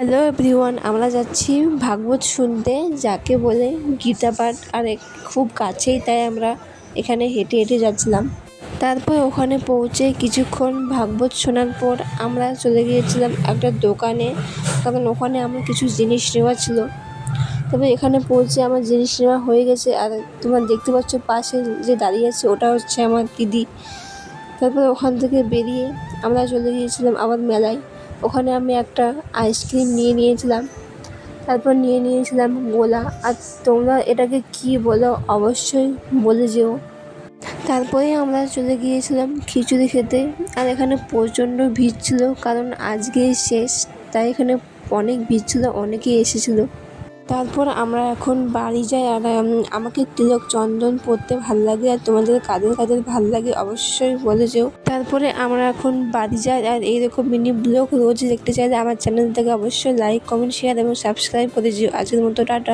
Hello everyone, আমরা যাচ্ছি ভাগবত শুনতে, যাকে বলে গীতা পাঠ। আর খুব কাছেই, তাই আমরা এখানে হেঁটে হেঁটে যাচ্ছিলাম। তারপর ওখানে পৌঁছে কিছুক্ষণ ভাগবত শোনার পর আমরা চলে গিয়েছিলাম একটা দোকানে, কারণ ওখানে আমার কিছু জিনিস নেওয়া ছিল। তবে এখানে পৌঁছে আমার জিনিস নেওয়া হয়ে গেছে। আর তোমরা দেখতে পাচ্ছ পাশে যে দাঁড়িয়ে আছে, ওটা হচ্ছে আমার দিদি। তারপর ওখান থেকে বেরিয়ে আমরা চলে গিয়েছিলাম আবার মেলায়। ওখানে আমি একটা আইসক্রিম নিয়েছিলাম। তারপর নিয়েছিলাম গোলা। আর তোমরা এটাকে কি বলো অবশ্যই বলে যেও। তারপরে আমরা চলে গিয়েছিলাম খিচুড়ি খেতে। আর এখানে প্রচণ্ড ভিড় ছিল, কারণ আজকেই শেষ, তাই এখানে অনেক ভিড় ছিল, অনেকেই এসেছিলো। তারপর আমরা এখন বাড়ি যাই। আর আমাকে তিলক চন্দন পরতে ভালো লাগে, আর তোমাদের কাদের কাদের ভালো লাগে অবশ্যই বলে যেও। তারপরে আমরা এখন বাড়ি যাই। আর এইরকম মিনি ব্লগ রোজ দেখতে চাইলে আমার চ্যানেল থেকে অবশ্যই লাইক, কমেন্ট, শেয়ার এবং সাবস্ক্রাইব করে যেও। আজকের মতো টাটা।